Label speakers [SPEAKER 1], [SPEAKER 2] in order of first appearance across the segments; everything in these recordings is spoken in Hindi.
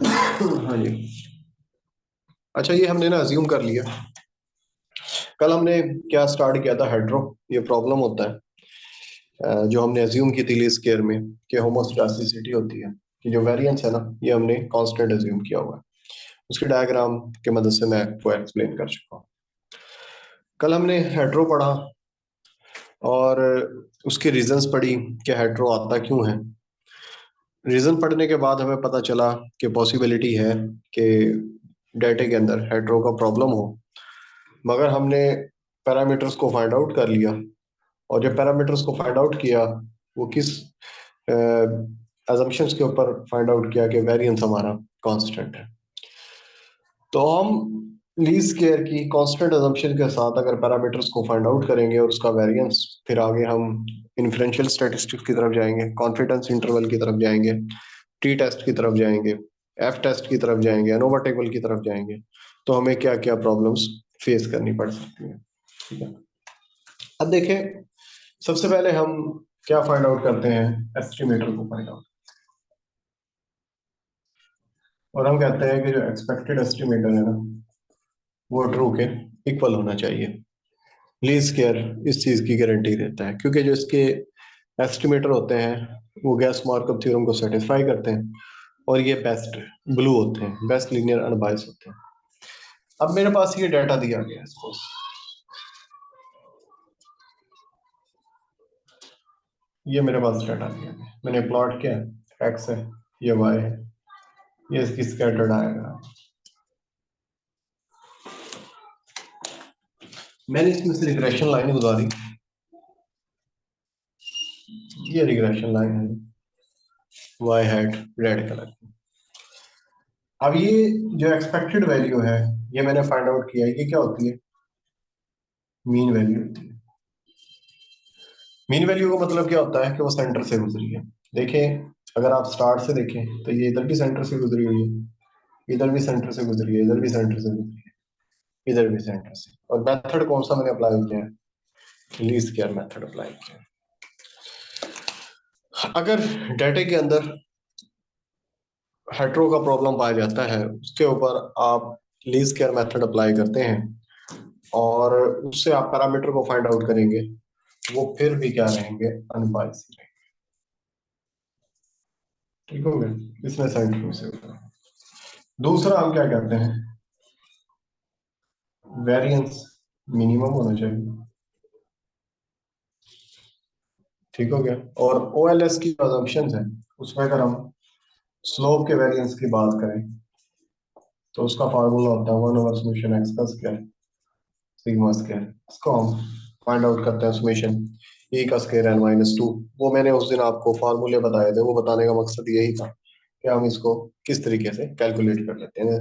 [SPEAKER 1] हाँ जी। अच्छा, ये हमने ना अज्यूम कर लिया। कल हमने क्या स्टार्ट किया था, हेड्रो। ये प्रॉब्लम होता है जो हमने अज्यूम की थी लीस्ट स्क्वायर में, कि होमोस्टैटिसिटी होती है, कि जो वेरिएंस है ना, ये हमने कांस्टेंट अज्यूम किया हुआ है। उसके डायग्राम के मदद से मैं आपको एक्सप्लेन कर चुका हूँ। कल हमने हेड्रो पढ़ा और उसके रीजंस पढ़ी कि हेड्रो आता क्यों है। रीजन पढ़ने के बाद हमें पता चला कि पॉसिबिलिटी है कि डाटा के अंदर हेड्रो का प्रॉब्लम हो, मगर हमने पैरामीटर्स को फाइंड आउट कर लिया। और जब पैरामीटर्स को फाइंड आउट किया, वो किस अजम्पशंस के ऊपर फाइंड आउट किया कि वेरिएंस हमारा कांस्टेंट है। तो हम लीस्ट स्क्वायर की कांस्टेंट अजम्पशन के साथ अगर पैरामीटर्स को फाइंड आउट करेंगे और उसका वेरिएंस, फिर आगे हम इन्फ्रेंशियल स्टैटिस्टिक्स की तरफ जाएंगे, कॉन्फिडेंस इंटरवल की तरफ जाएंगे, टी टेस्ट की तरफ जाएंगे, एफ टेस्ट की तरफ जाएंगे, एनोवा टेबल की तरफ जाएंगे, तो हमें क्या क्या प्रॉब्लम्स फेस करनी पड़ सकती है। ठीक है। अब देखें, सबसे पहले हम क्या फाइंड आउट करते हैं, एस्टिमेटर को फाइंड आउट। और हम कहते हैं कि जो एक्सपेक्टेड एस्टिमेटर है ना, वो ट्रू के इक्वल होना चाहिए। लीस्ट स्क्वायर इस चीज की गारंटी देता है, क्योंकि जो इसके एस्टिमेटर होते हैं वो गैस मार्कअप थ्योरम को सेटिस्फाई करते हैं, और ये बेस्ट ब्लू होते हैं, बेस्ट लीनियर अनबायस होते हैं। अब मेरे पास ये डाटा दिया गया है, सपोज ये मेरे पास डाटा दिया गया है, मैंने प्लॉट किया है, एक्स है, ये वाई है, ये इसकी स्कैटर्ड आएगा। मैंने इसमें से रिग्रेशन लाइन गुजारी, ये रिग्रेशन लाइन है, वाई हैट रेड कलर। अब ये जो एक्सपेक्टेड वैल्यू है, ये मैंने फाइंड आउट किया है, ये क्या होती है, मीन वैल्यू होती है। मीन वैल्यू का मतलब क्या होता है कि वो सेंटर से गुजरी है। देखें, अगर आप स्टार्ट से देखें तो ये इधर भी सेंटर से गुजरी हुई है, इधर भी सेंटर से गुजरी है, इधर भी सेंटर से गुजरी है, इधर भी सेंटर से। और मेथड कौन सा मैंने अप्लाई किया है, लीस्ट स्क्वायर मेथड अप्लाई किया है। अगर डाटा के अंदर हेट्रो का प्रॉब्लम पाया जाता है, उसके ऊपर आप लीस्ट स्क्वायर मेथड अप्लाई करते हैं और उससे आप पैरामीटर को फाइंड आउट करेंगे, वो फिर भी क्या रहेंगे, अनबायस्ड रहेंगे। ठीक हो गया, इसमें सेंटर में से होता है। दूसरा हम क्या कहते हैं, वेरिएंस मिनिमम होना चाहिए। ठीक हो गया। और ओएलएस की अजम्पशन है, उसमें अगर हम स्लोप के वेरिएंस की बात करें तो उसका फार्मूला होता है 1 ओवर समेशन एक्स का स्क्वायर सिग्मा स्क्वायर। इसको हम फाइंड आउट करते हैं समेशन ई का स्क्वायर एन माइनस टू। वो मैंने उस दिन आपको फार्मूले बताए थे, वो बताने का मकसद यही था कि हम इसको किस तरीके से कैलकुलेट कर लेते हैं।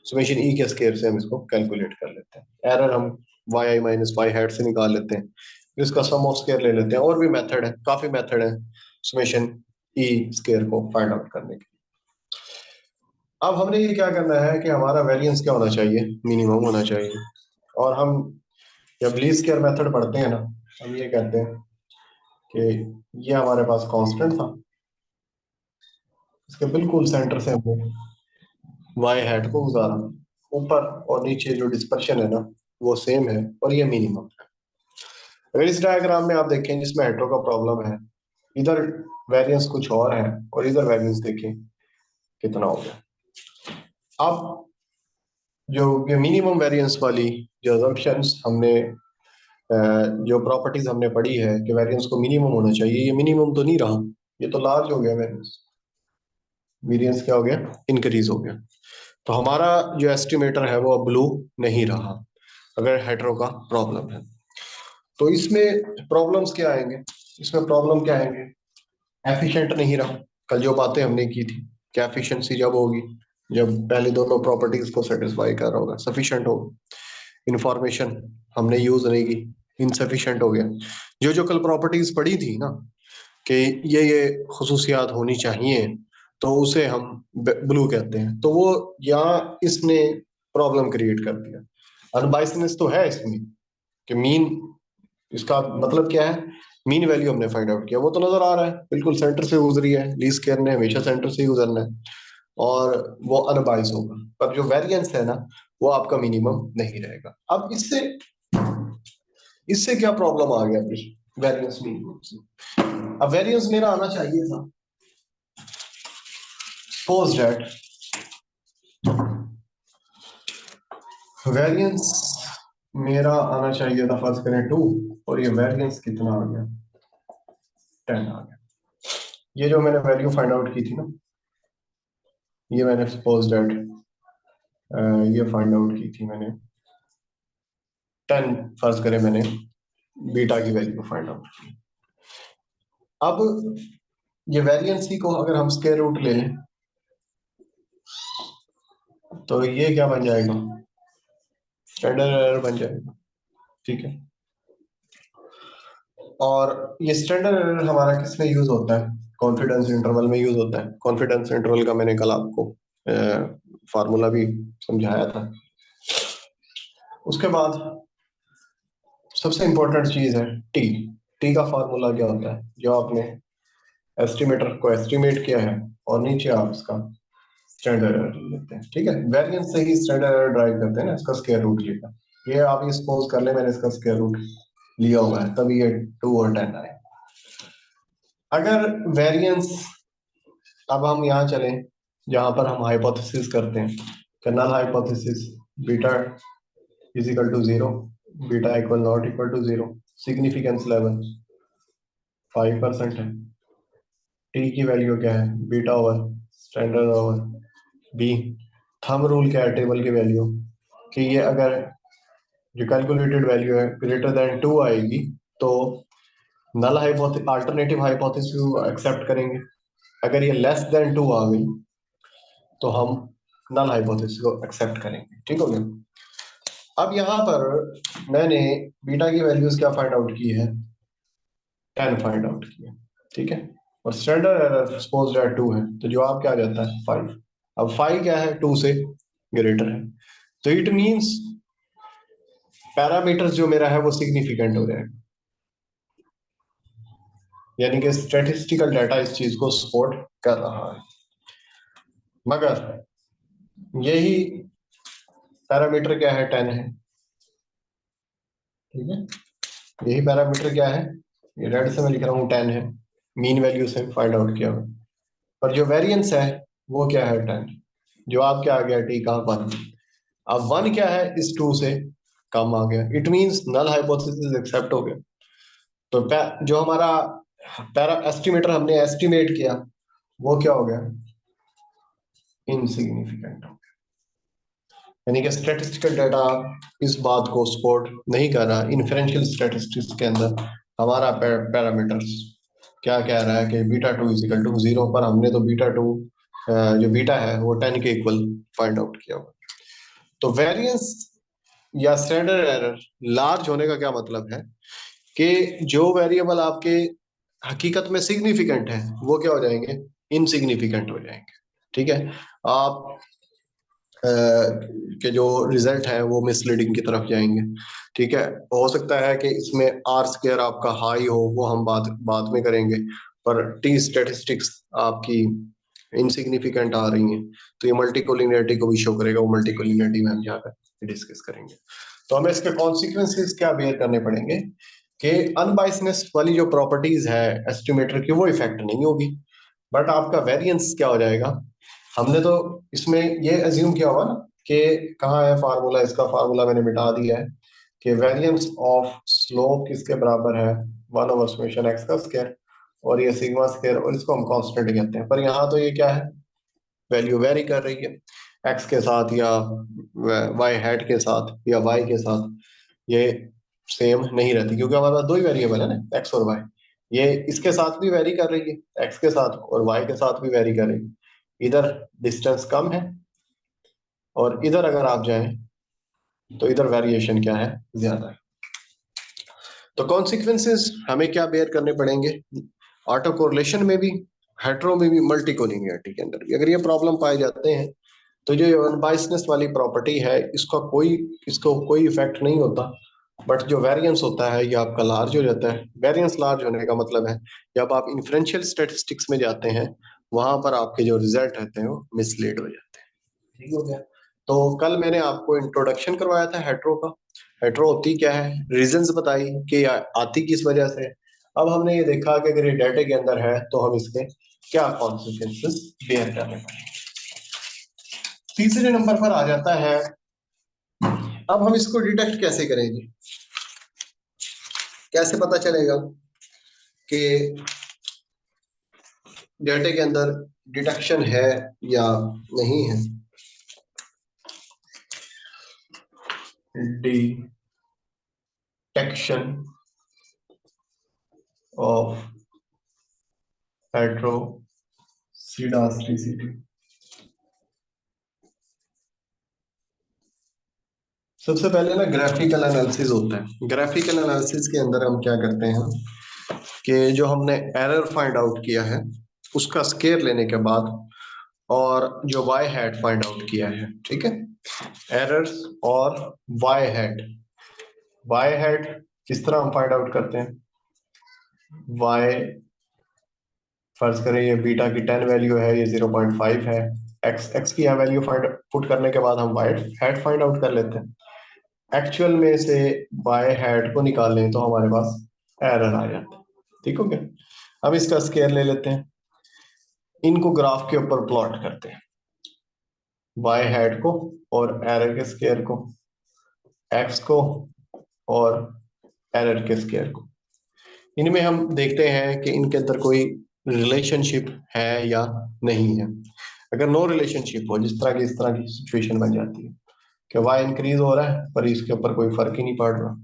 [SPEAKER 1] समेशन ई के स्क्वायर से हम इसको कैलकुलेट कर लेते हैं। एरर हम वाई आई माइनस वाई हेड से निकाल लेते हैं, फिर इसका सम ऑफ स्क्वायर ले लेते हैं। और भी मेथड है, काफी मेथड है समेशन ई स्क्वायर को फाइंड आउट करने के। अब हमने ये क्या करना है कि हमारा वेरिएंस क्या होना चाहिए, मिनिमम होना चाहिए। और हम जब लीस्ट स्क्वायर मेथड पढ़ते हैं ना, हम ये कहते हैं कि ये हमारे पास कांस्टेंट था, इसके बिल्कुल सेंटर से हमने वाई हैट को गुजारा, ऊपर और नीचे जो डिस्पर्शन है ना, वो सेम है, और ये मिनिमम है। अगर इस डायग्राम में आप देखें जिसमें हेट्रो का प्रॉब्लम है, इधर वेरिएंस कुछ और है और इधर वेरिएंस देखें कितना हो गया। अब जो ये मिनिमम वेरिएंस वाली जो assumptions हमने जो प्रॉपर्टीज हमने पढ़ी है कि वेरिएंस को मिनिमम होना चाहिए, ये मिनिमम तो नहीं रहा, ये तो लार्ज हो गया वेरिएंस। वेरिएंस क्या हो गया, इंक्रीज हो गया। तो हमारा जो एस्टिमेटर है वो अब ब्लू नहीं रहा, अगर हेट्रो का प्रॉब्लम है। तो इसमें प्रॉब्लम्स क्या आएंगे, इसमें प्रॉब्लम क्या आएंगे, एफिशिएंट नहीं रहा। कल जो बातें हमने की थी कि एफिशिएंसी जब होगी जब पहले दोनों प्रॉपर्टीज को सेटिस्फाई कर रहा होगा, सफिशिएंट होगा। इंफॉर्मेशन हमने यूज नहीं की, इनसफिशिएंट हो गया। जो जो कल प्रॉपर्टीज पढ़ी थी ना कि ये खसूसियात होनी चाहिए, तो उसे हम ब्लू कहते हैं। तो वो यहाँ इसने प्रॉब्लम क्रिएट कर दिया। अनबाइसनेस तो है इसमें कि मीन, इसका मतलब क्या है, मीन वैल्यू हमने फाइंड आउट किया, वो तो नजर आ रहा है बिल्कुल सेंटर से गुजरी है, लीस्ट स्क्वायर ने हमेशा सेंटर से ही गुजरना है। और वो अनबाइस होगा, पर जो वेरिएंस है ना वो आपका मिनिमम नहीं रहेगा। अब इससे इससे क्या प्रॉब्लम आ गया फिर वेरिएंस मिनिमम से? अब वेरिएंस मेरा आना चाहिए था, सपोज दैट वेरिएंस मेरा आना चाहिए था, फर्ज करें 2, और ये वेरिएंस कितना आ गया, 10 आ गया। ये जो मैंने वैल्यू फाइंड आउट की थी ना, ये मैंने सपोज दैट ये फाइंड आउट की थी मैंने 10, फर्ज करें मैंने बीटा की वैल्यू फाइंड आउट की। अब ये वेरिएंस ही को अगर हम स्क्वायर रूट ले लें तो ये क्या बन जाएगा, स्टैंडर्ड एरर बन जाएगा, ठीक है। और ये स्टैंडर्ड एरर हमारा किस में यूज होता है, कॉन्फिडेंस इंटरवल में यूज होता है। कॉन्फिडेंस इंटरवल का मैंने कल आपको फार्मूला भी समझाया था। उसके बाद सबसे इंपॉर्टेंट चीज है टी। टी का फार्मूला क्या होता है, जो आपने एस्टिमेटर को एस्टिमेट किया है और नीचे आप इसका स्टैंडर्ड एरर लेते हैं, ठीक है। वेरिएंस से ही स्टैंडर्ड एरर ड्राइव करते हैं ना, इसका स्क्वायर रूट लेकर। ये आप ये सपोज कर ले मैंने इसका स्क्वायर रूट लिया हुआ है, तभी ये 2 और 10 आए। अगर वेरिएंस, अब हम यहाँ चलें जहां पर हम हाइपोथेसिस करते हैं, null hypothesis beta is equal to 0, beta equal not equal to 0, significance level 5% है। टी की वैल्यू क्या है, beta over standard over B. Thumb rule क्या है टेबल की वैल्यू, कि ये अगर जो कैलकुलेटेड वैल्यू है ग्रेटर देन 2 आएगी तो नल हाइपोथेसिस अल्टरनेटिव हाइपोथेसिस को एक्सेप्ट करेंगे। अगर ये लेस देन 2 आ गई तो हम नल हाइपोथेसिस को एक्सेप्ट करेंगे, ठीक हो गया। अब यहाँ पर मैंने बीटा की वैल्यूज क्या फाइंड आउट की है, 10 फाइंड आउट की है, ठीक है। और स्टैंडर्ड एरर सपोज दैट 2 है, तो जवाब क्या आ जाता है 5। अब 5 क्या है, 2 से ग्रेटर है, तो इट मींस पैरामीटर्स जो मेरा है वो सिग्निफिकेंट हो जाएगा, यानी कि स्टैटिस्टिकल डाटा इस चीज को सपोर्ट कर रहा है। मगर यही पैरामीटर क्या है, 10 है, ठीक है। यही पैरामीटर क्या है, ये रेड से मैं लिख रहा हूँ 10 है, मीन वैल्यू से फाइंड आउट किया हुआ। पर जो वेरिएंस है वो क्या है 10, जो आप क्या आ गया टी का 1। अब 1 क्या है, इस 2 से कम आ गया, it means null hypothesis accept हो गया। तो जो हमारा पैरा एस्टिमेटर हमने एस्टिमेट किया वो क्या हो गया, इनसिग्निफिकेंट हो गया। यानी कि स्टैटिस्टिकल डाटा इस बात को सपोर्ट नहीं कर रहा। इन्फरेंशियल स्टैटिस्टिक्स के अंदर हमारा पैरामीटर्स क्या कह रहा है कि बीटा 2 इज इक्वल टू 0, पर हमने तो बीटा 2 जो बीटा है वो 10 के इक्वल फाइंड आउट किया हुआ। तो वेरिएंस या स्टैंडर्ड एरर लार्ज होने का क्या मतलब है कि जो वेरिएबल आपके हकीकत में सिग्निफिकेंट है वो क्या हो जाएंगे, इनसिग्निफिकेंट हो जाएंगे, ठीक है। आप के जो रिजल्ट है वो मिसलीडिंग की तरफ जाएंगे, ठीक है। हो सकता है कि इसमें आर स्क्वायर आपका हाई हो, वो हम बात बाद में करेंगे, पर टी स्टैटिस्टिक्स आपकी इनसिग्निफिकेंट आ रही हैं तो ये मल्टीकोलिनियरिटी को भी शो करेगा, वो मल्टीकोलिनियरिटी में हम जाकर डिस्कस करेंगे। तो हमें इसके कॉन्सिक्वेंसेस क्या बेयर करने पड़ेंगे कि अनबाइसनेस वाली जो प्रॉपर्टीज है एस्टिमेटर की वो इफेक्ट नहीं होगी, बट आपका वेरिएंस क्या हो जाएगा। हमने तो इसमें ये अज्यूम किया हुआ ना कि कहाँ है फार्मूला, इसका फार्मूला मैंने मिटा दिया है कि वेरिएंस ऑफ स्लोप किसके बराबर है, 1 ओवर समेशन एक्स का स्क्वायर, और ये सिग्मा स्क्वायर, और इसको हम कांस्टेंट कहते हैं। पर यहाँ तो ये क्या है, वैल्यू वेरी कर रही है एक्स के साथ या वाई हेड के साथ या वाई के साथ, ये सेम नहीं रहती क्योंकि हमारे पास दो ही वेरिएबल है ना, एक्स और वाई। ये इसके साथ भी वेरी कर रही है, एक्स के साथ, और वाई के साथ भी वेरी कर रही है। इधर डिस्टेंस कम है और इधर अगर आप जाएं तो इधर वेरिएशन क्या है, ज्यादा है। तो कॉन्सिक्वेंसेस हमें क्या बेयर करने पड़ेंगे, ऑटो कोरिलेशन में भी, हेट्रो में भी, मल्टी कोलिनियरिटी के अंदर भी अगर ये प्रॉब्लम पाए जाते हैं तो जो अनबाइसनेस वाली प्रॉपर्टी है इसको कोई इफेक्ट नहीं होता। बट जो वेरिएंस होता है ये आपका लार्ज हो जाता है। वेरिएंस लार्ज होने का मतलब है जब आप इन्फ्रेंशियल स्टैटिस्टिक्स में जाते हैं वहां पर आपके जो रिजल्ट रहते हैं वो मिसलीड हो जाते हैं। ठीक हो गया। तो कल मैंने आपको इंट्रोडक्शन करवाया था हेट्रो का। हेट्रो होती क्या है, रीजंस बताई कि आती किस वजह से। अब हमने ये देखा कि अगर ये डाटा के अंदर है तो हम इसके क्या कॉन्सिक्वेंसेस बेयर करने पड़ेंगे। तीसरे नंबर पर आ जाता है, अब हम इसको डिटेक्ट कैसे करेंगे, कैसे पता चलेगा कि डाटा के अंदर डिटेक्शन है या नहीं है। Detection of heteroscedasticity. सबसे पहले ना ग्राफिकल एनालिसिस होता है। ग्राफिकल एनालिसिस के अंदर हम क्या करते हैं कि जो हमने एरर फाइंड आउट किया है उसका स्केयर लेने के बाद और जो वाई हैट फाइंड आउट किया है, ठीक है, एरर्स और वाई हैट किस तरह हम फाइंड आउट करते हैं। वाई, फर्ज करें ये बीटा की 10 वैल्यू है, ये 0.5 है, एक्स की वैल्यू फाइंड पुट करने के बाद हम वाई हैट फाइंड आउट कर लेते हैं। एक्चुअल में से वाई हैट को निकाल लें तो हमारे पास एरर आ जाता है। ठीक हो गया। अब इसका स्केयर ले लेते हैं, इनको ग्राफ के ऊपर प्लॉट करते हैं, वाई हैट को और एरर के स्केयर को, एक्स को और एरर के स्केयर को। इनमें हम देखते हैं कि इनके अंदर कोई रिलेशनशिप है या नहीं है। अगर नो रिलेशनशिप हो, जिस तरह की इस तरह की सिचुएशन बन जाती है कि वाई इंक्रीज हो रहा है पर इसके ऊपर कोई फर्क ही नहीं पड़ रहा,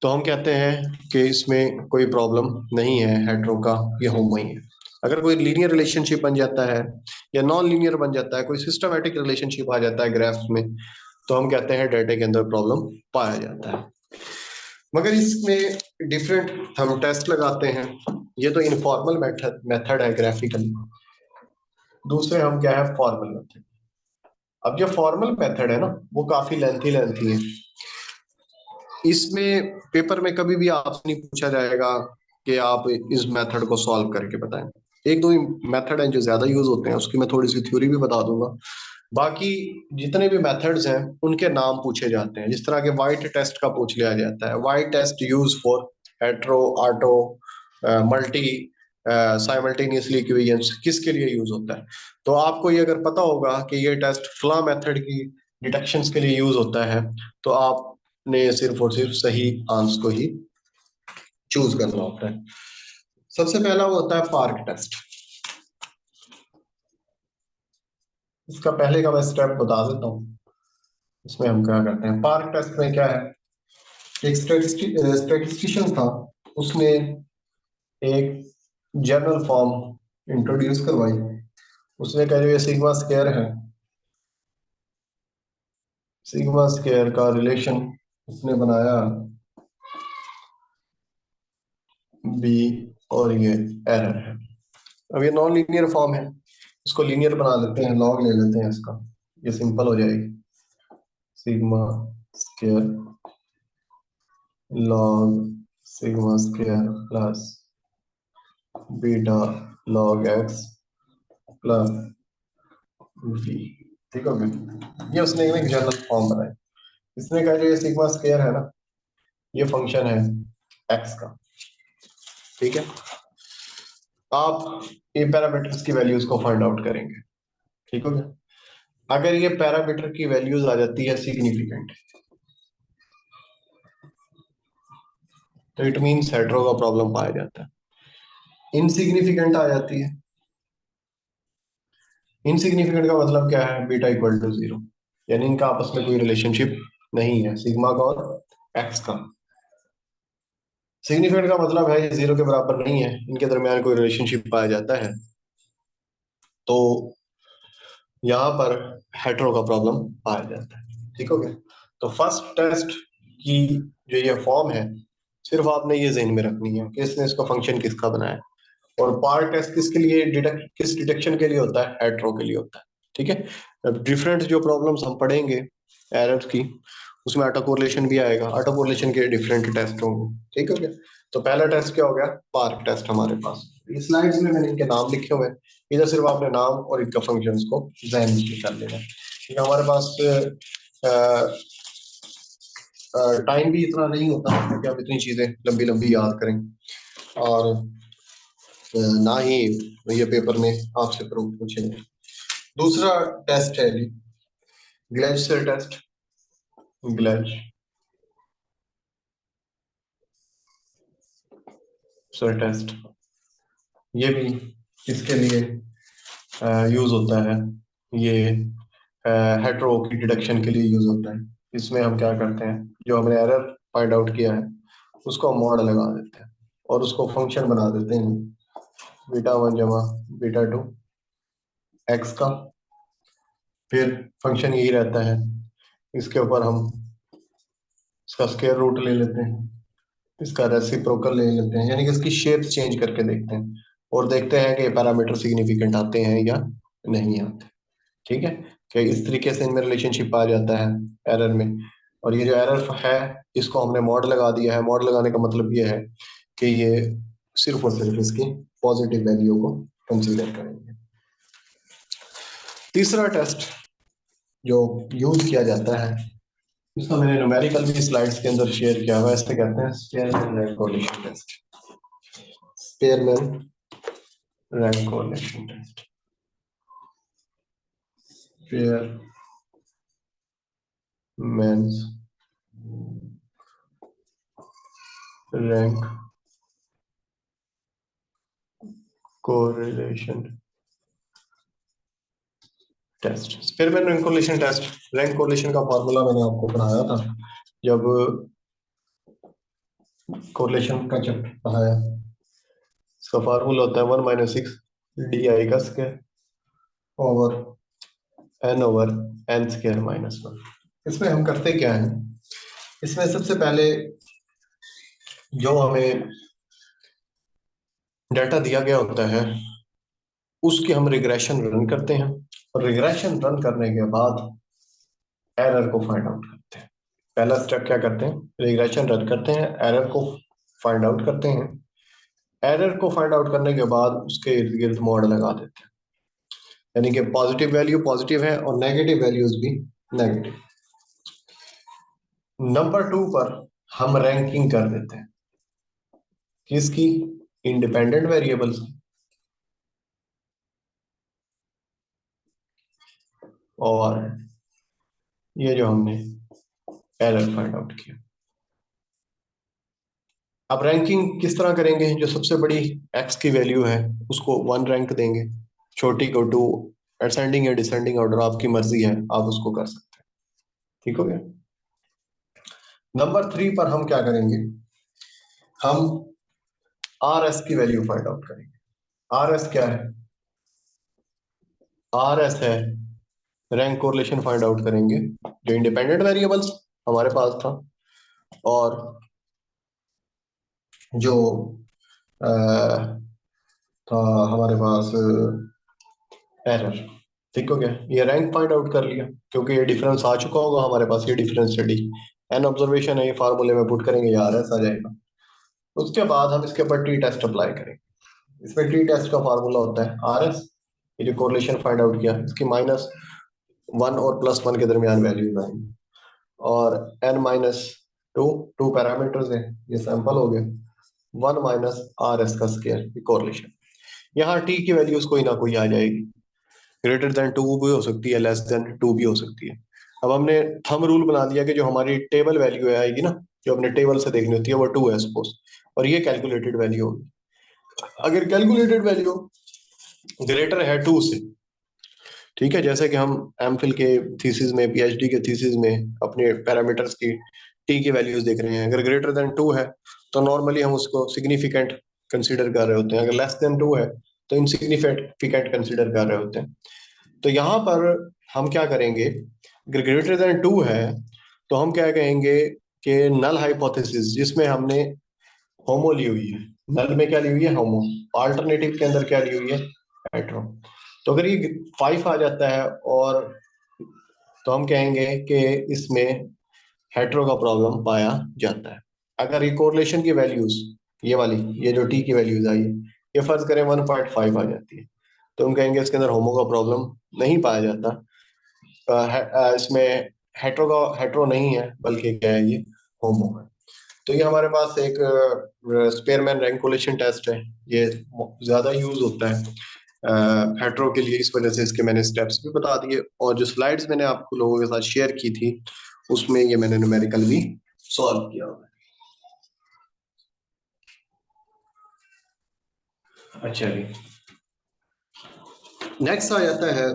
[SPEAKER 1] तो हम कहते हैं कि इसमें कोई प्रॉब्लम नहीं है, हेट्रो का ये होमो ही है। अगर कोई लीनियर रिलेशनशिप बन जाता है या नॉन लीनियर बन जाता है, कोई सिस्टमैटिक रिलेशनशिप आ जाता है ग्राफ्स में, तो हम कहते हैं डाटा के अंदर प्रॉब्लम पाया जाता है। मगर इसमें डिफरेंट हम टेस्ट लगाते हैं। ये तो इनफॉर्मल मेथड है ग्राफिकल। दूसरे हम क्या है, फॉर्मल मेथड। अब जो फॉर्मल मेथड है ना वो काफी लेंथी है। इसमें पेपर में कभी भी आपसे नहीं पूछा जाएगा कि आप इस मेथड को सॉल्व करके बताएं। एक दो मेथड हैं जो ज्यादा यूज होते हैं, उसकी मैं थोड़ी सी थ्योरी भी बता दूंगा। बाकी जितने भी मेथड्स हैं उनके नाम पूछे जाते हैं। जिस तरह के वाइट टेस्ट का पूछ लिया जाता है, White test use for hetero, auto, multi, simultaneously equivalence, किसके लिए यूज होता है। तो आपको ये अगर पता होगा कि ये टेस्ट फ्ला मेथड की डिटेक्शंस के लिए यूज होता है, तो आपने सिर्फ और सिर्फ सही आंसर को ही चूज करना होता है। सबसे पहला वो होता है पार्क टेस्ट। इसका पहले का मैं स्टेप बता देता हूँ। इसमें हम क्या करते हैं, पार्क टेस्ट में क्या है, एक स्टैटिस्टिशियन था, उसने एक जनरल फॉर्म इंट्रोड्यूस करवाई। उसने कहा ये सिग्मा स्क्वायर है, सिग्मा स्क्वायर का रिलेशन उसने बनाया बी, और ये एरर है। अब ये नॉन लीनियर फॉर्म है, इसको लीनियर बना लेते हैं, लॉग ले लेते हैं इसका, ये सिंपल हो जाएगी। Sigma square log sigma square plus beta log X plus V. ठीक हो गया। ये उसने एक जनरल फॉर्म बनाया। इसने कहा जो ये सिग्मा स्क्वायर है ना, ये फंक्शन है एक्स का। ठीक है। आप ये पैरामीटर्स की वैल्यूज को फाइंड आउट करेंगे। ठीक हो गया। अगर ये पैरामीटर की वैल्यूज आ जाती है सिग्निफिकेंट, तो इट मींस हेट्रो का प्रॉब्लम पाया जाता है। इनसिग्निफिकेंट आ जाती है, इनसिग्निफिकेंट का मतलब क्या है, बीटा इक्वल टू 0, यानी इनका आपस में कोई रिलेशनशिप नहीं है, सिग्मा का और एक्स का। सिग्निफिकेंट का मतलब है ये 0 के बराबर नहीं है, इनके दरमियान कोई रिलेशनशिप पाया जाता है, तो यहाँ पर हेट्रो का प्रॉब्लम पाया जाता है। ठीक हो गया। तो फर्स्ट टेस्ट की जो ये फॉर्म है, सिर्फ आपने ये जहन में रखनी है कि इसने इसका फंक्शन किसका बनाया है। और पार्ट टेस्ट किसके लिए, किस डिटेक्शन के लिए होता है, हेट्रो के लिए होता है। ठीक है। अब डिफरेंट जो प्रॉब्लम्स हम पढ़ेंगे एरर की, उसमें ऑटो कोरिलेशन भी आएगा, ऑटो कोरिलेशन के डिफरेंट टेस्ट होंगे। ठीक हो गया। तो पहला टेस्ट क्या हो गया, पार्क टेस्ट हमारे पास। इस स्लाइड्स में मैंने इनके नाम लिखे हुए हैं, इधर सिर्फ आपने नाम और इनका फंक्शंस को जहन में कर लेना है, क्योंकि हमारे पास टाइम भी इतना नहीं होता कि आप इतनी चीजें लंबी लंबी याद करें, और ना ही ये पेपर में आपसे प्रूफ पूछेंगे। दूसरा टेस्ट है जी ग्लेशियर टेस्ट। ग्लेशियर टेस्ट ये भी किसके लिए यूज होता है, ये हेटेरो की डिडक्शन के लिए यूज होता है। इसमें हम क्या करते हैं, जो हमने एरर फाइंड आउट किया है उसको मॉड लगा देते हैं और उसको फंक्शन बना देते हैं बीटा 1 जमा बीटा 2 एक्स का, फिर फंक्शन यही रहता है, इसके ऊपर हम इसका स्क्वायर रूट ले लेते हैं, इसका रेसिप्रोकल ले लेते हैं, यानी कि इसकी शेप चेंज करके देखते हैं और देखते हैं कि पैरामीटर सिग्निफिकेंट आते हैं या नहीं आते। ठीक है, कि इस तरीके से इनमें रिलेशनशिप आ जाता है एरर में। और ये जो एरर है इसको हमने मॉड लगा दिया है। मॉड लगाने का मतलब ये है कि ये सिर्फ और सिर्फ इसकी पॉजिटिव वैल्यू को कंसीडर करेंगे। तीसरा टेस्ट जो यूज किया जाता है, इसका मैंने न्यूमेरिकल भी स्लाइड्स के अंदर शेयर किया हुआ है, इससे कहते हैं Spearman rank correlation test. Spearman rank correlation test, Spearman's rank correlation test. Spearman rank correlation test, rank correlation का फॉर्मूला मैंने आपको पढ़ाया था जब कोरिलेशन का चैप्टर पढ़ाया। इसका फार्मूला होता है 1 माइनस 6 डी आई का square over N square minus 1। इसमें हम करते क्या है, इसमें सबसे पहले जो हमें डाटा दिया गया होता है उसकी हम रिग्रेशन रन करते हैं, और रिग्रेशन रन करने के बाद एरर को फाइंड आउट करते हैं। पहला स्टेप क्या करते हैं, रिग्रेशन रन करते हैं, एरर को फाइंड आउट करते हैं। एरर को फाइंड आउट करने के बाद उसके इर्द गिर्द मॉड लगा देते हैं, यानी कि पॉजिटिव वैल्यू पॉजिटिव है और नेगेटिव वैल्यूज भी नेगेटिव। नंबर 2 पर हम रैंकिंग कर देते हैं किसकी, इंडिपेंडेंट वेरिएबल्स, और ये जो हमने एरर फाइंड आउट किया। अब रैंकिंग किस तरह करेंगे, जो सबसे बड़ी एक्स की वैल्यू है उसको 1 रैंक देंगे, छोटी को 2, असेंडिंग या डिसेंडिंग ऑर्डर आपकी मर्जी है, आप उसको कर सकते हैं। ठीक हो गया। नंबर 3 पर हम क्या करेंगे, हम आर एस की वैल्यू फाइंड आउट करेंगे। आर एस क्या है, आर एस है रैंक कोरिलेशन फाइंड आउट करेंगे, जो इंडिपेंडेंट वेरिएबल्स हमारे पास था और जो था हमारे पास एरर। ठीक हो गया, ये रैंक फाइंड आउट कर लिया क्योंकि ये डिफरेंस आ चुका होगा हमारे पास, ये डिफरेंस स्टडी एन ऑब्जर्वेशन है, ये फार्मूले में पुट करेंगे, ये आर एस आ जाएगा। उसके बाद हम इसके ऊपर टी टेस्ट अप्लाई करेंगे। इसमें टी टेस्ट का फार्मूला होता है आर एस, ये जो कोरिलेशन फाइंड आउट किया इसकी -1 और +1 के दरमियान वैल्यूज आएंगी, और n minus two, two parameters हैं, ये सैंपल हो गए, 1 माइनस आर एस का स्क्वायर कोरिलेशन। यहाँ टी की वैल्यूज कोई ना कोई आ जाएगी, ग्रेटर देन 2 भी हो सकती है, लेस देन 2 भी हो सकती है। अब हमने थंब रूल बना दिया कि जो हमारी टेबल वैल्यू आएगी ना, जो अपने टेबल से देखनी होती है, वो 2 है सपोज, और ये कैलकुलेटेड वैल्यू होगी। अगर कैलकुलेटेड वैल्यू ग्रेटर है 2 से, ठीक है, जैसे कि हम एमफिल के थीसिस में, पीएचडी के थीसिस में अपने पैरामीटर्स की टी की वैल्यूज देख रहे हैं, अगर ग्रेटर देन 2 है तो नॉर्मली हम उसको सिग्निफिकेंट कंसीडर कर रहे होते हैं, अगर लेस देन 2 है तो इनसिग्निफिकेंट कंसीडर कर रहे होते हैं। तो यहाँ पर हम क्या करेंगे, अगर ग्रेटर देन 2 है तो हम क्या कहेंगे कि नल हाइपोथेसिस, जिसमें हमने होमो ली हुई है, नल में क्या ली हुई है, होमो, अल्टरनेटिव के अंदर क्या ली हुई है, हेटेरो। तो अगर ये 5 आ जाता है और तो हम कहेंगे कि इसमें हेटेरो का प्रॉब्लम पाया जाता है। अगर ये कोरिलेशन की वैल्यूज ये वाली, ये जो टी की वैल्यूज आई है, ये फर्ज करें 1.5 आ जाती है, तो हम कहेंगे इसके अंदर होमो का प्रॉब्लम नहीं पाया जाता। इसमें हेट्रो नहीं है, बल्कि क्या है, ये होमो है। तो ये हमारे पास एक स्पेयरमैन रैंकुलेशन टेस्ट है, ये ज्यादा यूज होता है हेट्रो के लिए, इस वजह से इसके मैंने स्टेप्स भी बता दिए, और जो स्लाइड्स मैंने आपको लोगों के साथ शेयर की थी उसमें ये मैंने न्यूमेरिकल भी सॉल्व किया हुआ है। अच्छा जी, नेक्स्ट आ जाता है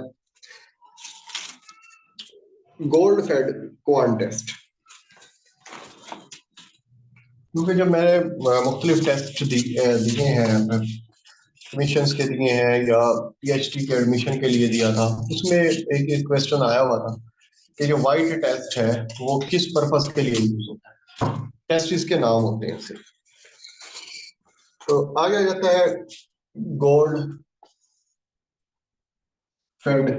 [SPEAKER 1] गोल्ड फेड क्वांट टेस्ट। क्योंकि जब मैंने मुख्तलिफ टेस्ट दिए हैं, एडमिशन्स के दिए हैं या पीएचडी के एडमिशन के लिए दिया था, उसमें एक क्वेश्चन आया हुआ था कि जो वाइट टेस्ट है वो किस पर्पस के लिए यूज होता है। टेस्ट इसके नाम होते हैं सिर्फ। तो आगे आ जाता है Goldfeld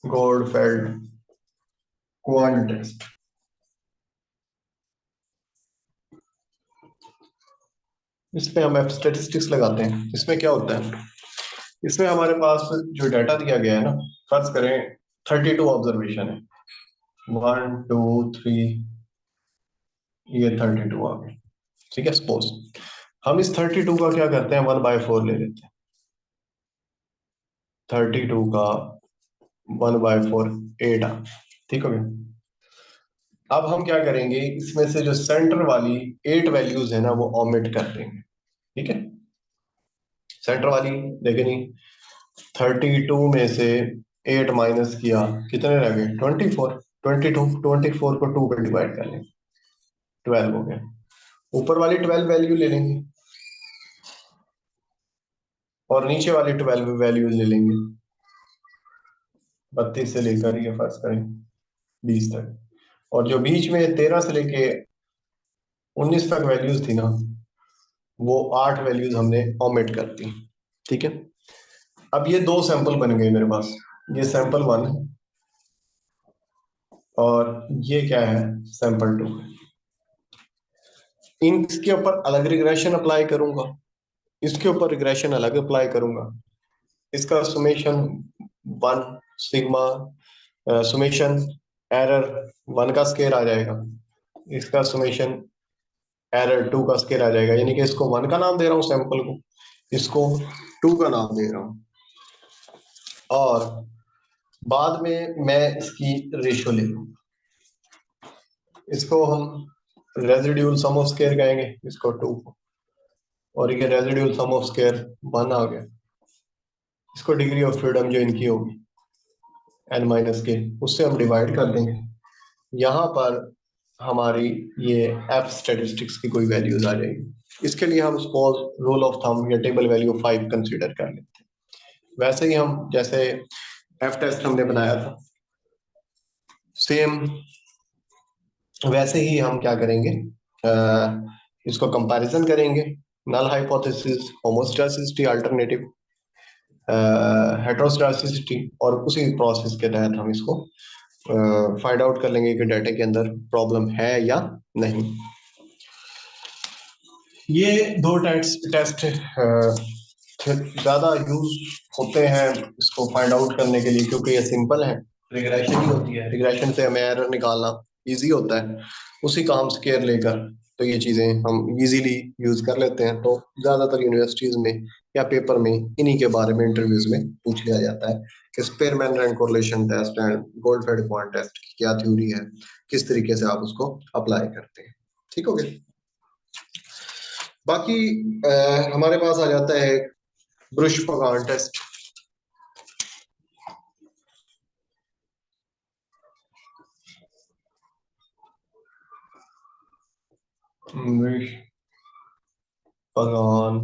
[SPEAKER 1] Goldfeld Quandt test. इस पे हम स्टेटिस्टिक्स लगाते हैं। इसमें क्या होता है, इसमें हमारे पास जो डाटा दिया गया है ना, फर्ज करें 32 ऑब्जर्वेशन है, 1 2 3, ये 32 आ गए, ठीक है। सपोज हम इस 32 का क्या करते हैं, 1/4 ले लेते हैं। 32 का 1/4 8 आ, ठीक हो गया। अब हम क्या करेंगे, इसमें से जो सेंटर वाली 8 वैल्यूज है ना वो ओमिट कर देंगे, ठीक है। सेंटर वाली देखे नहीं, 32 में से 8 माइनस किया, कितने रह गए, 24। 24 को 2 पे डिवाइड कर लेंगे, 12 हो गया। ऊपर वाली 12 वैल्यू ले लेंगे और नीचे वाली 12 वैल्यू ले लेंगे, 32 से लेकर ये फर्ज करें 20 तक, और जो बीच में 13 से लेके 19 तक वैल्यूज थी ना, वो 8 वैल्यूज हमने ओमिट कर दी, ठीक है। अब ये दो सैंपल बन गए मेरे पास, ये सैंपल 1 है और ये क्या है, सैंपल 2। इनके ऊपर अलग रिग्रेशन अप्लाई करूंगा, इसके ऊपर रिग्रेशन अलग अप्लाई करूंगा। इसका सुमेशन 1 सिग्मा, सुमेशन एरर 1 का स्केल आ जाएगा, इसका सुमेशन एरर 2 का स्केल आ जाएगा, यानी कि इसको 1 का नाम दे रहा हूँ सैंपल को, इसको 2 का नाम दे रहा हूँ, और बाद में मैं इसकी रेशियो ले लूंगा। इसको हम रेजिड्यूल सम ऑफ स्केयर कहेंगे, इसको 2 को, और ये रेजिड्यूल सम ऑफ स्केयर 1 आ गया। इसको डिग्री ऑफ फ्रीडम जो इनकी होगी n-k, उससे हम डिवाइड कर देंगे। यहाँ पर हमारी ये एफ स्टेटिस्टिक्स की कोई वैल्यूज आ जाएगी। इसके लिए हम सपोज रूल ऑफ थंब या टेबल वैल्यू 5 कंसीडर कर लेते हैं। वैसे ही हम जैसे एफ टेस्ट हमने बनाया था, सेम वैसे ही हम क्या करेंगे, इसको कंपैरिजन करेंगे, नल हाइपोथेसिस, होमोस्टैसिसिटी, अल्टरनेटिव, हेटेरोस्टैटिसिटी, और उसी प्रोसेस के तहत हम इसको फाइंड आउट कर लेंगे कि डाटा के अंदर प्रॉब्लम है या नहीं। ये दो टेस्ट ज्यादा यूज होते हैं इसको फाइंड आउट करने के लिए, क्योंकि ये सिंपल है, रिग्रेशन ही होती है, रिग्रेशन से हमें एरर निकालना इजी होता है, उसी का हम स्केयर लेकर तो ये चीजें हम इजीली यूज कर लेते हैं। तो ज्यादातर यूनिवर्सिटीज में या पेपर में इन्हीं के बारे में इंटरव्यूज में पूछ लिया जाता है कि Spearman rank correlation test and Goldfeld Quandt test की क्या थ्योरी है, किस तरीके से आप उसको अप्लाई करते हैं, ठीक हो गया। बाकी हमारे पास आ जाता है ब्रुश पगान टेस्ट। ब्रुश पगान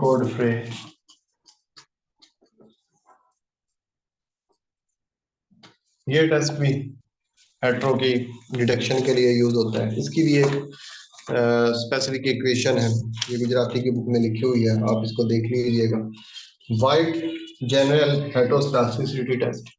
[SPEAKER 1] गोडफ्रे, ये टेस्ट भी हेट्रो की डिटेक्शन के लिए यूज होता है। इसकी भी एक स्पेसिफिक इक्वेशन है, ये गुजराती की बुक में लिखी हुई है, आप इसको देख लीजिएगा। White general heteroscedasticity test.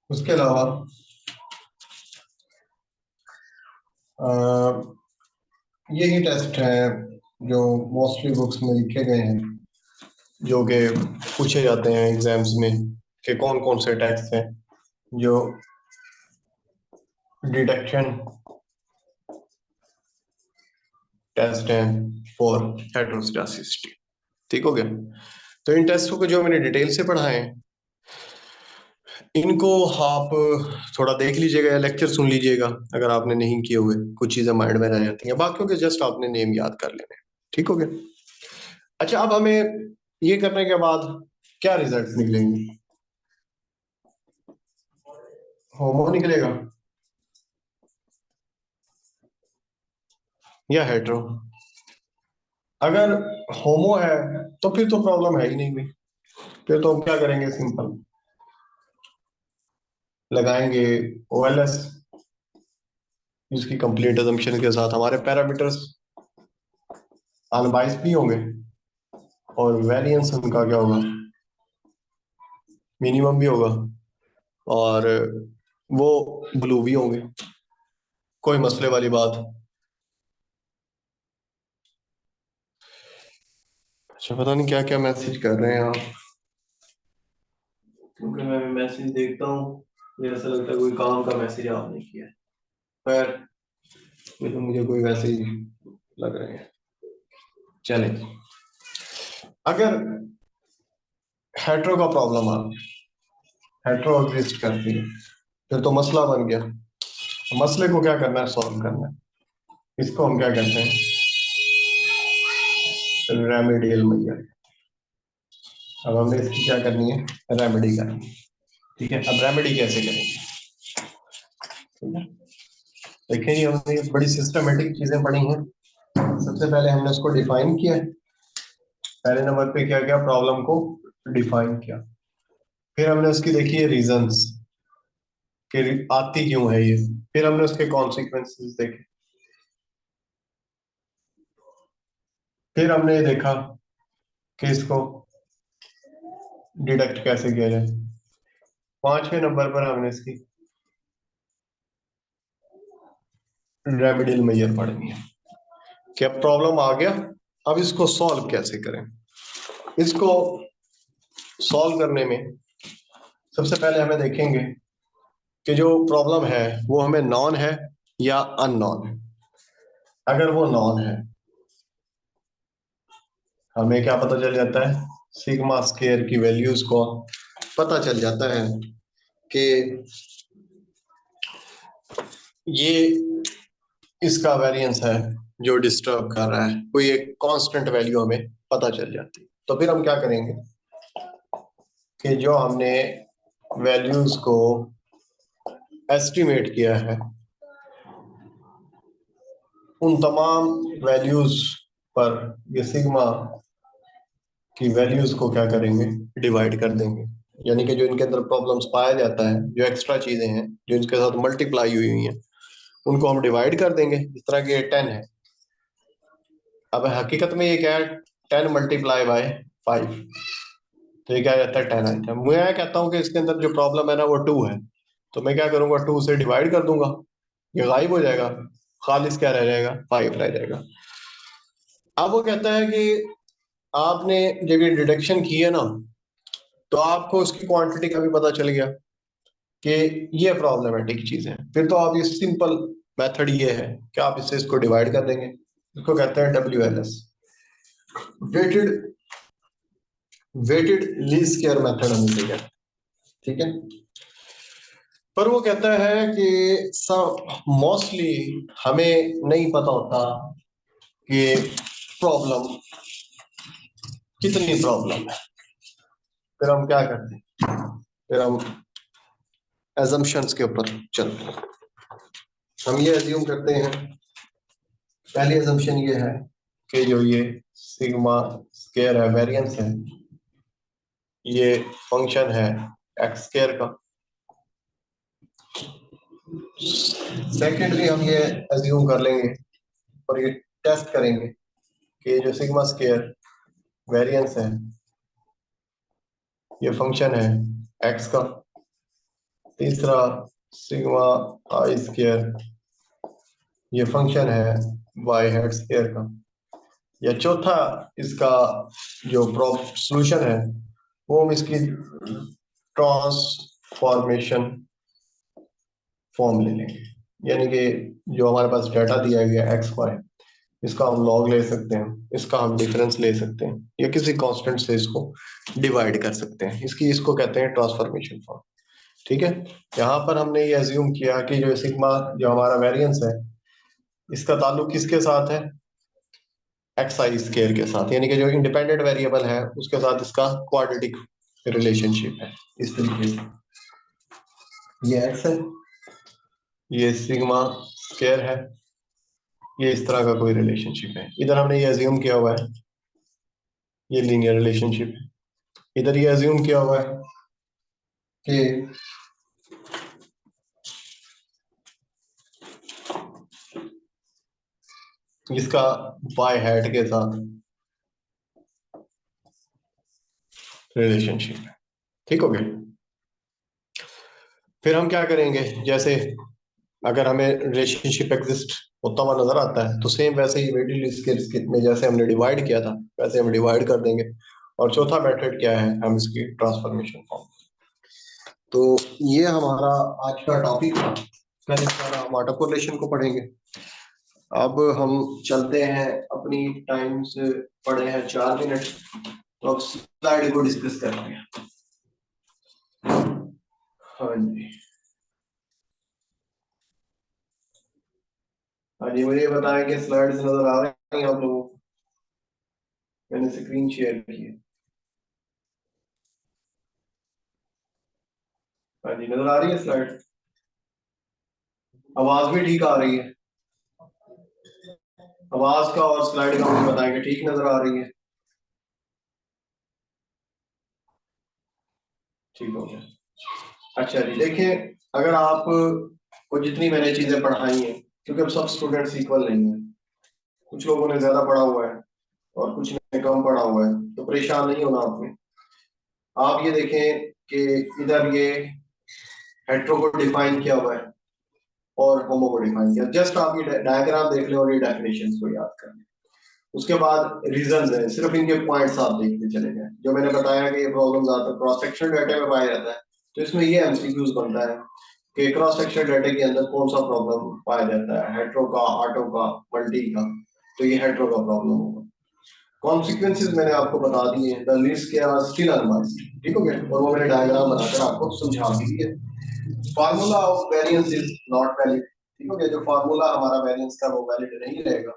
[SPEAKER 1] उसके अलावा यही टेस्ट हैं जो मोस्टली बुक्स में लिखे गए हैं, जो कि पूछे जाते हैं एग्जाम्स में, कि कौन कौन से टेस्ट हैं जो डिटेक्शन टेस्ट हैं फॉर हेटेरोस्क्लेरोसिटी। ठीक हो गया। तो इन टेस्टों को जो मैंने डिटेल से पढ़ा है, इनको आप थोड़ा देख लीजिएगा या लेक्चर सुन लीजिएगा अगर आपने नहीं किए हुए, कुछ चीजें माइंड में रह जाती हैं, बाकियों के जस्ट आपने नेम याद कर लेने। ठीक हो गया। अच्छा, अब हमें ये करने के बाद क्या रिजल्ट निकलेंगे? होमो निकलेगा या हेट्रो? अगर होमो है तो फिर तो प्रॉब्लम है ही नहीं भाई। फिर तो हम क्या करेंगे, सिंपल लगाएंगे ओएलएस, इसकी कंप्लीट अजम्पशन के साथ हमारे पैरामीटर्स अनबाइस भी होंगे और वेरिएंस उनका क्या होगा, मिनिमम भी होगा, और वो ब्लू भी होंगे। कोई मसले वाली बात? अच्छा, पता नहीं क्या क्या मैसेज कर रहे हैं आप, क्योंकि मैं मैसेज देखता हूँ मुझे ऐसा लगता है कोई काम का मैसेज आपने किया है। खैर, ये तो मुझे कोई वैसे ही लग रहे हैं। चले, अगर हेट्रो का प्रॉब्लम आ हेट्रो एग्जिस्ट करती है, फिर तो मसला बन गया। मसले को क्या करना है, सॉल्व करना है। इसको हम क्या कहते हैं, रेमेडियल मेथड। अब हमने इसकी क्या करनी है, रेमेडी करनी है। ठीक है, अब रेमेडी कैसे करेंगे? ठीक है, देखिए ये हमने बड़ी सिस्टमेटिक चीजें पढ़ी हैं। सबसे पहले हमने उसको डिफाइन किया। पहले नंबर पे क्या किया, प्रॉब्लम को डिफाइन किया। फिर हमने उसकी देखी है रीजंस कि आती क्यों है ये। फिर हमने उसके कॉन्सिक्वेंसेस देखे। फिर हमने ये देखा कि इसको डिडक्ट कैसे किया जाए। पांचवें नंबर पर हमने इसकी रेमेडियल मेजर पढ़नी है कि अब प्रॉब्लम आ गया, अब इसको सॉल्व कैसे करें। इसको सॉल्व करने में सबसे पहले हमें देखेंगे कि जो प्रॉब्लम है वो हमें नॉन है या अननॉन है। अगर वो नॉन है, हमें क्या पता चल जाता है, सिग्मा स्केयर की वैल्यूज को पता चल जाता है कि ये इसका वेरिएंस है जो डिस्टर्ब कर रहा है, कोई एक कांस्टेंट वैल्यू हमें पता चल जाती है। तो फिर हम क्या करेंगे कि जो हमने वैल्यूज को एस्टिमेट किया है, उन तमाम वैल्यूज पर ये सिग्मा की वैल्यूज को क्या करेंगे, डिवाइड कर देंगे। यानी कि जो इनके अंदर प्रॉब्लम्स पाया जाता है, जो एक्स्ट्रा चीजें हैं जो इनके साथ मल्टीप्लाई हुई हुई हैं, उनको हम डिवाइड कर देंगे। इस तरह के 10 है। अब हकीकत में ये क्या है, 10 मल्टीप्लाई बाय 5, तो ये क्या रहता है, 10 आता है। मैं कहता हूँ कि इसके अंदर जो प्रॉब्लम है ना वो 2 है, तो मैं क्या करूंगा, 2 से डिवाइड कर दूंगा, ये गायब हो जाएगा, खालिस क्या रह जाएगा, 5 रह जाएगा। अब वो कहता है कि आपने जब ये डिडक्शन की है ना, तो आपको उसकी क्वांटिटी का भी पता चल गया कि ये प्रॉब्लमेटिक चीज है। फिर तो आप ये सिंपल मेथड ये है कि आप इससे इसको डिवाइड कर देंगे। इसको कहते हैं WLS, weighted weighted least square method हम इसे कहते हैं। ठीक है, पर वो कहता है कि सब मोस्टली हमें नहीं पता होता कि प्रॉब्लम कितनी प्रॉब्लम है। फिर हम क्या करते हैं, फिर हम एजम्पशंस के ऊपर चलते हैं। हम ये एज्यूम करते हैं, पहली एजम्पशन ये है कि जो ये सिग्मा स्क्वायर है, वेरिएंस है, ये फंक्शन है एक्स स्क्वायर का। सेकेंडली हम ये एज्यूम कर लेंगे और ये टेस्ट करेंगे कि जो सिग्मा स्क्वायर वेरिएंस है, ये फंक्शन है एक्स का। तीसरा सिग्मा आई स्क्वायर, ये फंक्शन है वाई हेड स्क्वायर का। या चौथा इसका जो सॉल्यूशन है वो हम इसकी ट्रांसफॉर्मेशन फॉर्म ले लेंगे। यानी कि जो हमारे पास डाटा दिया गया एक्स वाई, इसका हम लॉग ले सकते हैं, इसका हम डिफरेंस ले सकते हैं, या किसी कांस्टेंट से इसको डिवाइड कर सकते हैं। इसको कहते हैं ट्रांसफॉर्मेशन फॉर्म। ठीक है। यहाँ पर हमने ये एज्यूम किया कि जो सिग्मा, जो हमारा वेरिएंस है, इसका ताल्लुक किसके साथ है? एक्स आई स्केयर के साथ, यानी कि जो इंडिपेंडेंट वेरिएबल है उसके साथ इसका क्वाड्रेटिक रिलेशनशिप है। इस तरीके से ये एक्स है, ये सिग्मा स्केयर है, ये इस तरह का कोई रिलेशनशिप है। इधर हमने ये एज्यूम किया हुआ है ये लीनियर रिलेशनशिप है। इधर ये एज्यूम किया हुआ है कि इसका वाई हैट के साथ रिलेशनशिप है। ठीक हो गया। फिर हम क्या करेंगे, जैसे अगर हमें रिलेशनशिप एग्जिस्ट होता हुआ नजर आता है तो सेम वैसे ही वेटिल स्केल में जैसे हमने डिवाइड किया था वैसे हम डिवाइड कर देंगे। और चौथा मेथड क्या है, हम इसकी ट्रांसफॉर्मेशन फॉर्म। तो ये हमारा आज का टॉपिक था। कल इसका हम ऑटोकोरेलेशन को पढ़ेंगे। अब हम चलते हैं, अपनी टाइम से पढ़े हैं 4 मिनट, तो अब स्लाइड को डिस्कस करते हैं। हाँ जी, हाँ जी, मुझे बताएं कि स्लाइड्स नजर आ रही हैं आप लोगों को? मैंने स्क्रीन शेयर की है। हाँ जी, नजर आ रही है स्लाइड? आवाज भी ठीक आ रही है? आवाज का और स्लाइड का मुझे बताएंगे, ठीक नजर आ रही है? ठीक हो गया। अच्छा जी, देखिए, अगर आप को जितनी मैंने चीजें पढ़ाई हैं, क्योंकि अब सब स्टूडेंट्स इक्वल नहीं है, कुछ लोगों ने ज्यादा पढ़ा हुआ है और कुछ ने कम पढ़ा हुआ है, तो परेशान नहीं होना आपने। आप ये देखें कि इधर ये हेट्रो को डिफाइन किया हुआ है और होमो को डिफाइन किया। जस्ट आप ये डायग्राम देख लें और ये डेफिनेशंस को याद कर लें। उसके बाद रीजंस है, सिर्फ इनके पॉइंट्स आप देखते चले जाएं। जो मैंने बताया कि ये प्रॉब्लम ज्यादातर क्रॉस सेक्शनल डाटा में पाया जाता है, तो इसमें ये एमसीक्यूज बनता है कि क्रॉस सेक्शनल डाटा के अंदर कौन सा प्रॉब्लम पाया जाता है, हेट्रो का, ऑटो का, मल्टी का। तो ये हेट्रो का प्रॉब्लम होगा। कॉन्सिक्वेंसेज मैंने आपको बता दिए हैं, द लिस्ट आर स्टिल अनमास्क्ड। ठीक हो गया, और वो मैंने डायग्राम बनाकर आपको समझा भी दिया। Formula of variance is not valid. ठीक हो गया, जो फार्मूला हमारा वेरिएंस का वो वैलिड नहीं रहेगा,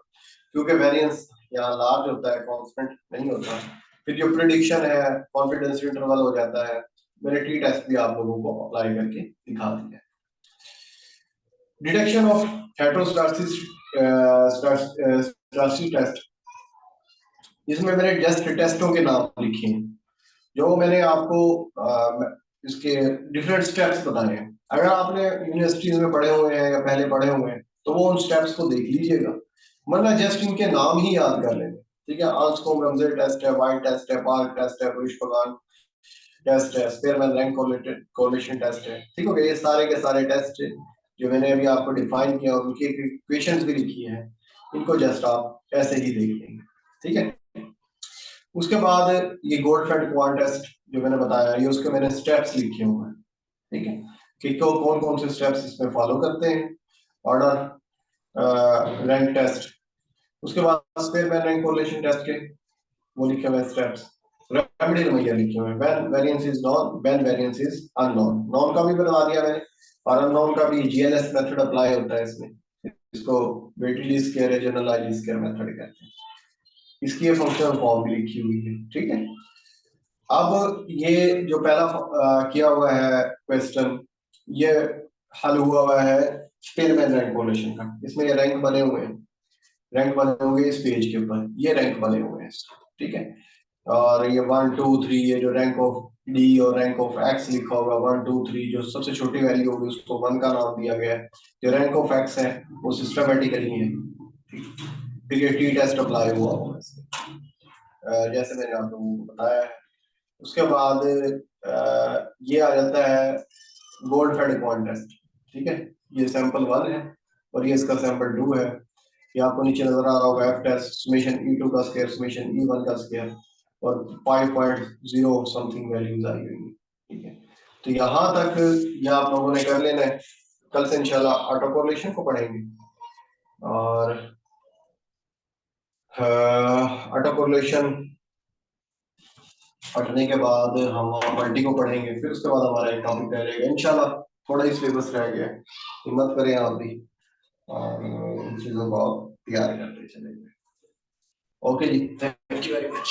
[SPEAKER 1] क्योंकि वेरिएंस यहाँ लार्ज होता है, कांस्टेंट नहीं होता। फिर जो प्रिडिक्शन है, कॉन्फिडेंस इंटरवल हो जाता है। मैंने टी टेस्ट भी आप लोगों को अप्लाई करके दिखा दिया। डिटेक्शन ऑफ हेटेरोस्टासिस टेस्ट, इसमें मैंने जस्ट टेस्टों के नाम लिखे हैं, जो मैंने आपको इसके डिफरेंट स्टेप्स बताए हैं। अगर आपने यूनिवर्सिटीज में पढ़े हुए हैं या पहले पढ़े हुए हैं तो वो उन स्टेप्स को देख लीजिएगा, वरना जस्ट इनके नाम ही याद कर लेंगे। ठीक है, आंसकोम रमजे टेस्ट है, वाइट टेस्ट है, पार्क टेस्ट है, पुष्पगान टेस्ट है, स्पेयरमैन रैंक कोरिलेशन टेस्ट है। ठीक है, ये सारे के सारे टेस्ट जो मैंने अभी आपको डिफाइन किया और उनकी इक्वेशंस भी लिखी है, इनको जस्ट आप ऐसे ही देख लेंगे। ठीक है, उसके बाद ये गोल्डफेड क्वांट टेस्ट जो मैंने बताया, ये उसके मैंने स्टेप्स लिखे हुए हैं। ठीक है, कि कौन कौन से स्टेप्स इसमें फॉलो करते हैं। ऑर्डर रैंक टेस्ट, उसके बाद स्पेयरमैन रैंक कोरिलेशन टेस्ट के वो लिखे हुए स्टेप्स। रेमेडी रमैया लिखे हुए हैं, when variance is non, when variance is unknown. Non का भी बता दिया मैंने, और अननोन का भी जीएलएस मेथड अप्लाई होता है इसमें। इसको वेटेड लीस्ट स्क्वायर है, जनरलाइज्ड स्क्वायर मेथड कहते हैं। इसकी ये फंक्शनल फॉर्म भी लिखी हुई है। ठीक है, अब ये जो पहला किया हुआ है क्वेश्चन, ये हल हुआ हुआ है स्पेयरमैन रैंक कोरिलेशन का। इसमें ये रैंक बने हुए हैं, रैंक बने होंगे इस पेज के ऊपर, ये रैंक बने हुए हैं। ठीक है, और ये 1 2 3, ये जो रैंक ऑफ डी और रैंक ऑफ एक्स लिखा होगा, 1 2 3, जो सबसे छोटी वैल्यू होगी उसको 1 का नाम दिया गया है। जो रैंक ऑफ एक्स है वो सिस्टमेटिकली है। फिर ये टी टेस्ट अप्लाई हुआ होगा जैसे मैंने आप लोगों को बताया है। उसके बाद ये आ जाता है गोल्ड फेड कॉन्टेस्ट, ठीक है। ये सैंपल 1 है और ये इसका सैंपल 2 है। ये आपको नीचे नजर आ रहा होगा एफ टेस्ट समेशन E2 का स्क्वायर समेशन E1 का स्क्वायर और 5.0 समथिंग वैल्यूज आई हुई, ठीक है। तो यहाँ तक ये आप लोगों ने कर लेना है। कल से इंशाल्लाह ऑटो कोरिलेशन को पढ़ेंगे और ऑटो कोरिलेशन पढ़ने के बाद हम मल्टी को पढ़ेंगे, फिर उसके बाद हमारा एक टॉपिक रह जाएगा इंशाल्लाह। थोड़ा ही सिलेबस रह गया है, हिम्मत करें आप भी और इन चीजों को आप तैयार करते चलेंगे। ओके जी, थैंक यू वेरी मच।